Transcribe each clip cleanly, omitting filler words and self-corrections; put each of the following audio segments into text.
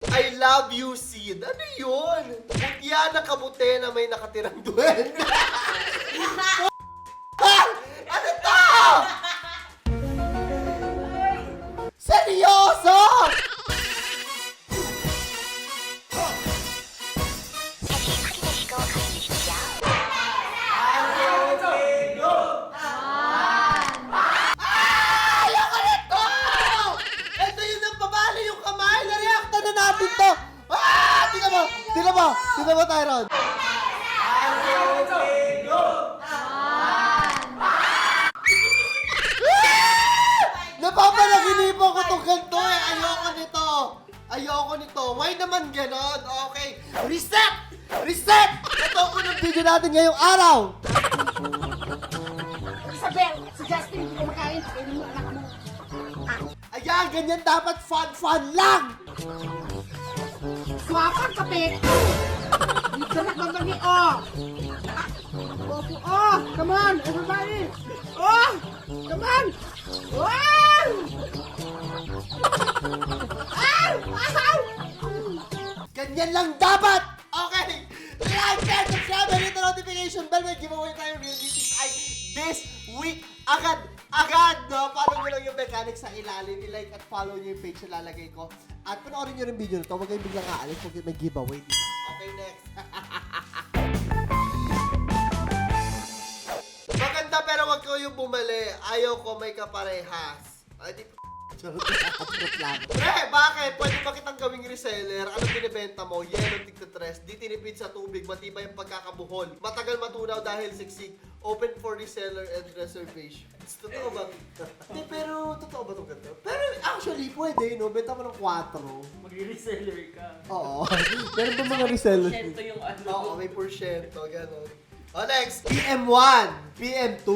I love you, Sid. Ano yun? Mutya na kabuti na may nakatirang duwende. Ano to? Seryoso? Ayoko nito! Ito yun ang babali yung kamay. Na-reacta na natin to. Tingnan mo. Tingnan mo. Tingnan mo, Tyron. Napapanaginipo ko itong ganito eh. Ayoko nito. Ayoko nito. Why naman ganon? Okay. Reset! Reset! Ito ko ng video natin ngayong araw. Isabel, si Justin hindi kumakain. Kainin mo anak mo. Ayan, ganyan dapat fun-fun lang. Swapang kape. Dito na babagi. Oh. Opo. Oh. Come on, everybody. Oh. Come on. Wow. Ganyan lang dapat. Okay. Like, share, subscribe, and hit the notification bell. May giveaway tayo real music ay this week. Agad, no? Follow nyo lang yung mechanics sa ilalim. I-like at follow nyo yung page na lalagay ko. At panoorin nyo rin video na to. Huwag kayong biglang aalis. Huwag may giveaway dito. Okay, next. Maganda pero wag ko yung bumali. Ayaw ko may kaparehas. Ay, di Charot lang. Pre, bakit? Pwede ba kitang gawing reseller? Anong binibenta mo? Yellow tigtatres, di tinipid sa tubig, matibay ang pagkakabuhol. Matagal matunaw dahil siksik. Open for reseller and reservations. Totoo ba? Hindi, pero totoo ba itong ganito? Pero actually, pwede, no? Benta mo ng 4. Mag-reseller ka. Oo. Meron ba mga reseller? Porsyento yung ano. Oo, may porsyento, gano'n. O, next! PM1, PM2,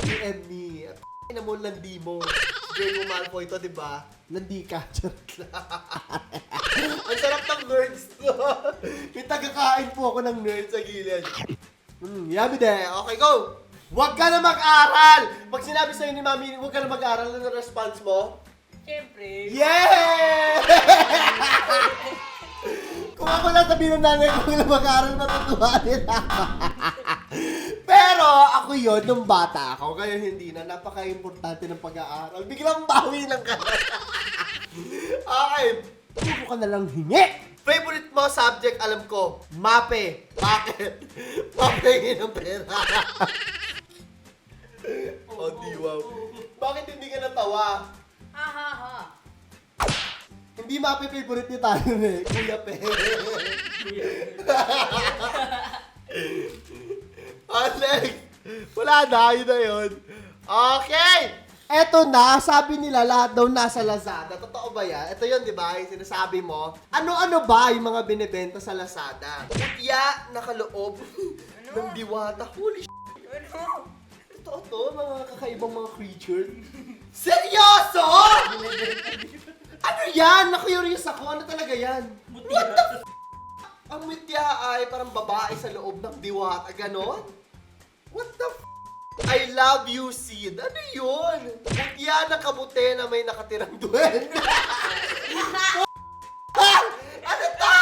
PM me. Ina mo, landi mo. Draco Malfoy ito, di ba? Landi ka. Charot lang. Ang sarap ng nerds, no? May tagakain po ako ng nerds sa gilid. Yummy de. Okay, go! Huwag ka na mag-aral! Pag sinabi sa'yo ni Mami, huwag ka na mag-aral, ano na response mo? Siyempre. Yeah! Kung ako lang sabihin ng nanay ko na mag-aaral, matutuwa nila. Pero ako yun, nung bata ako, ngayon hindi na, napaka-importante ng pag-aaral. Biglang bawi lang ka. Okay, puro ka na lang hingi. Favorite mo subject, alam ko, mape. Bakit? Mape ng pera. Oh, di wow. Bakit hindi ka natawa? Ha. Hindi mape-favorite ni tayo eh. Kuya Pe. Alex! Wala na, yun na yun. Okay! Eto na, sabi nila lahat daw nasa Lazada. Totoo ba yan? Ito yun, di ba? Yung sinasabi mo. Ano-ano ba yung mga binibenta sa Lazada? Mutya, nakaloob ng diwata. Holy shit! Ano? Totoo to, mga kakaibang mga creature. Seryoso? Ano yan? Na-curious ako. Ano talaga yan? What the f***? Ang mutya ay parang babae sa loob ng diwata. Ganon? What the f***? I love you, Sid. Ano yun? Mutya na kabuti na may nakatirang duwende. Ano to?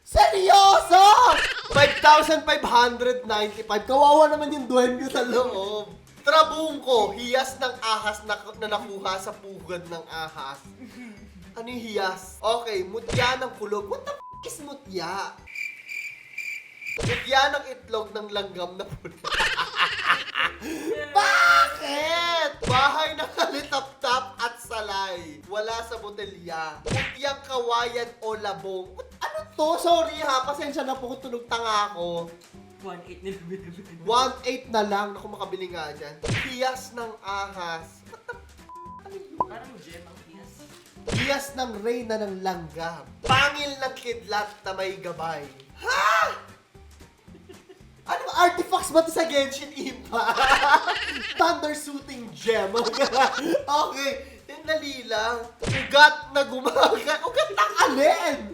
Seryoso? 5,595. Kawawa naman yung duwende sa loob. Trabungko, hiyas ng ahas na nakuha sa pugad ng ahas. Ano yung hiyas? Okay, mutya ng kulog. What the f*** is mutya? Mutya ng itlog ng langgam na pula. Bakit? Bahay na kalitap-tap at salay. Wala sa botelya. Mutyang kawayan o labong. Ano to? Sorry ha, pasensya na po kung tunog tanga ako. 1.8 nila binibili. 1.8 na lang. Naku, makabili nga dyan. Hiyas ng ahas. What the f***? Ano yun? Parang gem ang hiyas. Hiyas ng reyna ng langgam. Pangil ng kidlat na may gabay. Ha? Ano ba? Artifacts ba ito sa Genshin Impact? Thunder shooting gem. Okay. Dali lang. Ugat na gumaga. Ugat ng alin?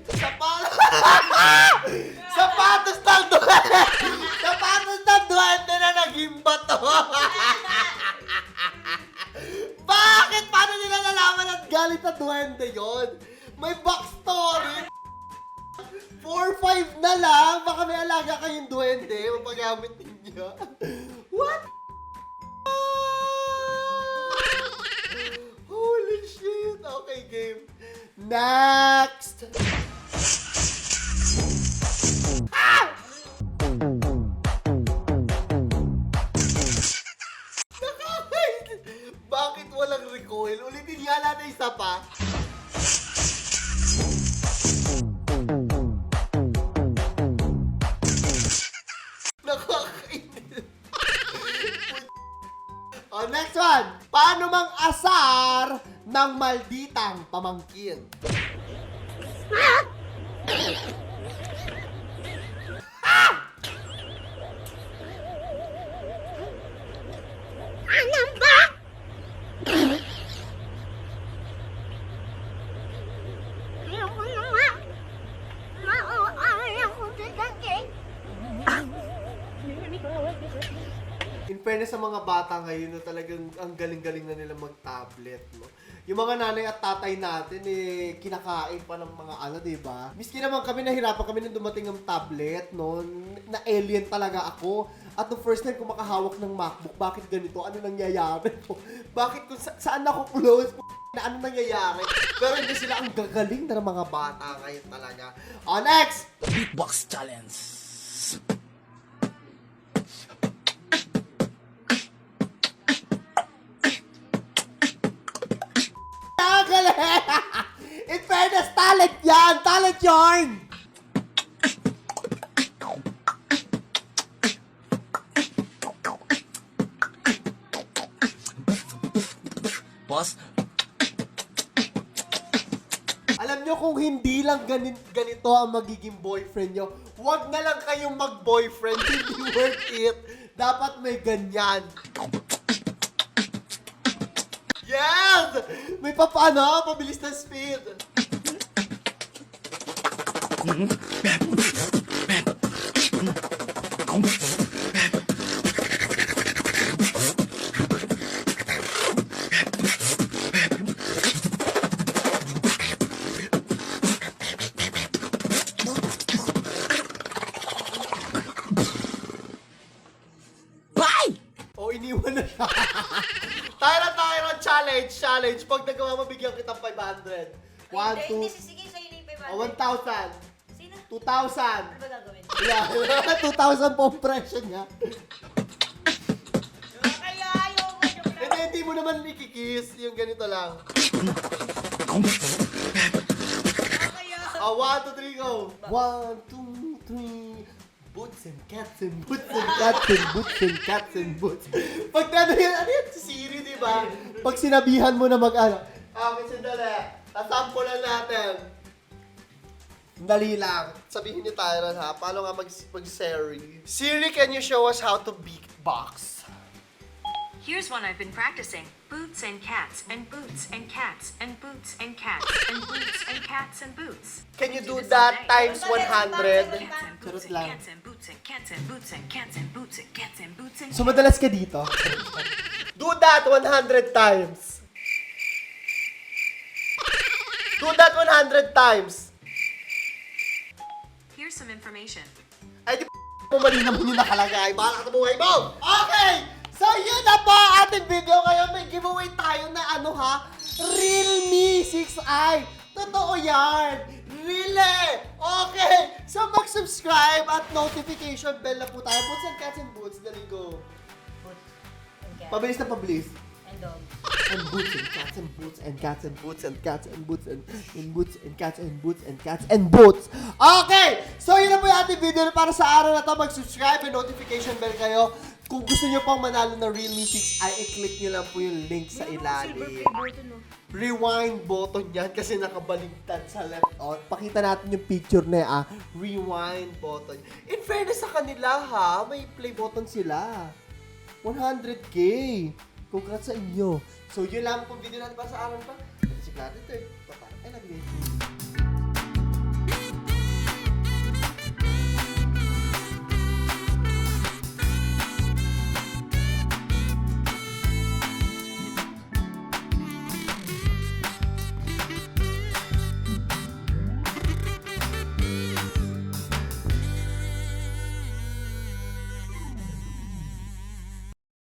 Sapatos ng duwende. Sapatos ng duwende na naging bato. Bakit? Paano nila nalaman at galit na duwende yon? May backstory. 4-5 na lang. Baka may alaga kayong duwende. Mapagamit ninyo. What? Holy shit. Okay, game. Next. Ah! Bakit walang recoil? Ulitin nga natin isa pa. Nakakainis. Oh, next one. Paano mang asar ng malditang pamangkin? In fairness sa mga bata ngayon na talagang ang galing-galing na nila mag-tablet, no? Yung mga nanay at tatay natin, kinakain pa ng mga di ba? Miski naman kami, nahirapan kami nung dumating ang tablet, no? Na alien talaga ako. At the first time ko makahawak ng MacBook, bakit ganito? Ano nangyayari po? Bakit kung saan ako close? Na ano nangyayari? Pero hindi sila ang gagaling na ng mga bata ngayon talaga. Next! Beatbox Challenge. In fairness, talent yan! Talent yarn! Boss, Alam nyo kung hindi lang ganito ang magiging boyfriend nyo, huwag na lang kayong mag-boyfriend. Hindi worth it. Dapat may ganyan. Yes! May pabilis na speed. bye! O, iniwan na siya. Tyron challenge. Pag nagawa mo, bigyan kitang 500. 1, 2, Sige, sa'yo na yung 1,000. Sino? 2,000. Ano ba gagawin? Yeah, 2,000 po ang presyo niya. Kaya ayoko nyo. Hindi mo naman ikikiss. Yung ganito lang. Kaya. 1, 2, 3, go! 1, 2, 3. Boots and cats and boots and cats and boots and cats and boots. Pag ano yan, si Siri, di ba? Pag sinabihan mo na mag-ano, okay, sandali. Tasampulan natin. Dali lang. Sabihin ni Tyron ha, paano nga mag-Siri? Siri, can you show us how to beatbox? Here's one I've been practicing. Boots and cats and boots and cats and boots and cats and boots and cats and boots. Can you do this that all day. times 100? Cats and boots Charot and lang. cats and boots and cats and boots and cats and boots and cats and boots and So, madalas ka dito? Do that 100 times. Do that 100 times. Here's some information. Ay, di mo mali naman yung nakalagay. Bahala ka sa buhay mo! Okay! So, yun na po ating video. Ngayon may giveaway tayo na Realme 6i. Totoo yan! Really! Okay! So, mag-subscribe at notification bell na po tayo. Boots and cats and boots. Dali go. Pabilis na pabilis. And dog. And boots and cats and boots and cats and boots and cats and boots and boots and cats and boots and cats and boots. Okay! So, yun na po yung ating video para sa araw na to. Mag-subscribe and notification bell kayo. Kung gusto nyo pang manalo ng Realme 6i, i-click nyo lang po yung link sa ilalim. Rewind button yan kasi nakabaligtad sa left on. Pakita natin yung picture na rewind button. In fairness sa kanila ha, may play button sila. 100k. Congrats sa inyo. So yun lang po video natin para sa araw pa. Si Clarity, I love you.